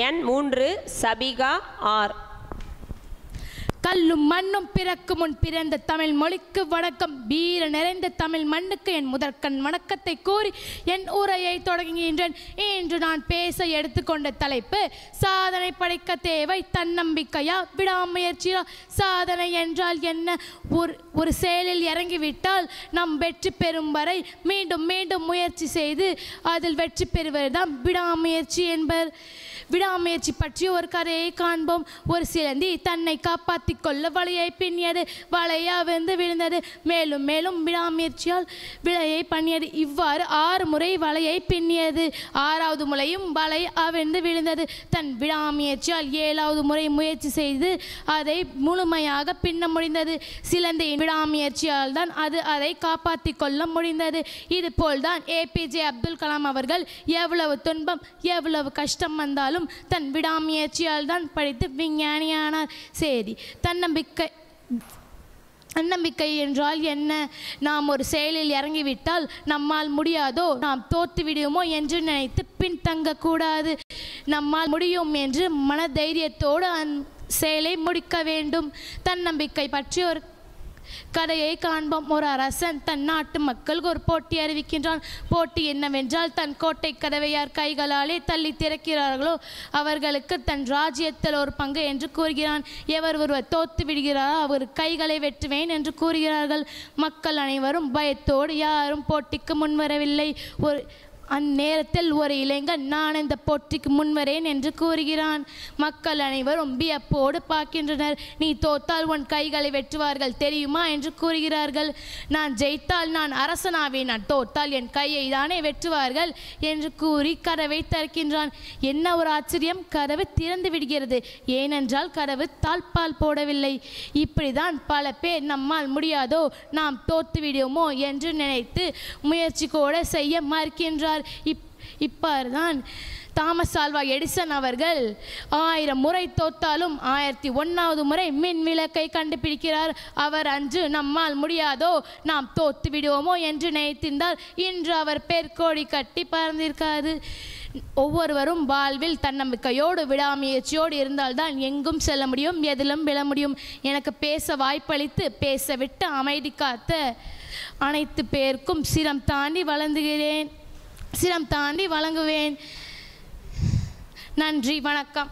எண் 3 சபிகா ஆர். கல்லும் மண்ணும் பிறக்கு முன் பிறந்த தமிழ் மொழிக்கு வணக்கம். வீர நிறைந்த தமிழ் மண்ணுக்கு என் முதற்கண் வணக்கத்தை கூறி என் உரையை தொடங்குகின்றேன். இன்று நான் பேச எடுத்துக்கொண்ட தலைப்பு சாதனை படைக்க தேவை தன்னம்பிக்கையா விடாமுயற்சியா. சாதனை என்றால் என்ன? ஒரு செயலில் இறங்கிவிட்டால் நாம் வெற்றி பெறும் வரை மீண்டும் மீண்டும் முயற்சி செய்து அதில் வெற்றி பெறுவதுதான் விடாமுயற்சி என்பர். விடாமுயற்சி பற்றி ஒரு கதையை காண்போம். ஒரு சிலந்தி தன்னை காப்பாற்றி கொள்ள வலையை பின்னியது. வலையை அவிழ்ந்து விழுந்தது. மேலும் மேலும் விடாமுயற்சியால் விலையை பண்ணியது. இவ்வாறு 6 முறை வலையை பின்னியது. 6வது முறையும் வலை அவிழ்ந்து விழுந்தது. தன் விடாமுயற்சியால் 7வது முறை முயற்சி செய்து அதை முழுமையாக பின்ன முடிந்தது. சிலந்தியின் விடாமுயற்சியால் தான் அதை காப்பாற்றி கொள்ள முடிந்தது. இது போல்தான் APJ அப்துல் கலாம் அவர்கள் எவ்வளவு துன்பம் எவ்வளவு கஷ்டம் வந்தாலும் தன் விடாமுயற்சியால் தான் படித்து விஞ்ஞானியானார். சரி, தன்னம்பிக்கை என்றால் என்ன? நாம் ஒரு செயலில் இறங்கிவிட்டால் நம்மால் முடியாதோ, நாம் தோற்று விடுவோமோ என்று நினைத்து பின்தங்கக்கூடாது. நம்மால் முடியும் என்று மனதைரியத்தோடு செயலை முடிக்க வேண்டும். தன்னம்பிக்கை பற்றி ஒரு கதையை காண்போம். ஒரு அரசன் தன் நாட்டு மக்களுக்கு ஒரு போட்டி அறிவிக்கின்றான். போட்டி என்னவென்றால், தன் கோட்டை கதவை யார் கைகளாலே தள்ளி திறக்கிறார்களோ அவர்களுக்கு தன் ராஜ்யத்தில் ஒரு பங்கு என்று கூறுகிறான். எவர் ஒருவர் தோத்து விடுகிறாரோ அவர் கைகளை வெட்டுவேன் என்று கூறுகிறார்கள். மக்கள் அனைவரும் பயத்தோடு யாரும் போட்டிக்கு முன்வரவில்லை. அந்நேரத்தில் ஒரு இளைஞன் நான் இந்த போட்டிக்கு முன்வரேன் என்று கூறுகிறான். மக்கள் அனைவரும் வியப்போடு பார்க்கின்றனர். நீ தோத்தால் உன் கைகளை வெட்டுவார்கள் தெரியுமா என்று கூறுகிறார்கள். நான் ஜெயித்தால் நான் அரசனாவேன், நான் தோத்தால் என் கையை தானே வெட்டுவார்கள் என்று கூறி கதவை திறக்கின்றான். என்ன ஒரு ஆச்சரியம்! கதவு திறந்து விடுகிறது. ஏனென்றால் கதவு தாழ்பால் போடவில்லை. இப்படிதான் பல பேர் நம்மால் முடியாதோ, நாம் தோத்து விடுவோமோ என்று நினைத்து முயற்சி கூட செய்ய மறுக்கின்றார். இப்பதான் தாமஸ் ஆல்வா எடிசன் அவர்கள் 1000 முறை தோத்தாலும் 1001வது முறை மின் விளக்கை கண்டுபிடிக்கிறார். அவர் அன்று நம்மால் முடியாதோ, நாம் தோத்து விடுவோமோ என்று நினைத்திருந்தால் இன்று அவர் பேர்கோடி கட்டி பறந்திருக்காது. ஒவ்வொருவரும் வாழ்வில் தன்னம்பிக்கையோடு விடாமுயற்சியோடு இருந்தால்தான் எங்கும் செல்ல முடியும், எதிலும் விழ முடியும். எனக்கு பேச வாய்ப்பளித்து பேசவிட்டு அமைதி காத்த அனைத்து பேருக்கும் சிரம் தாண்டி வழங்குவேன். நன்றி, வணக்கம்.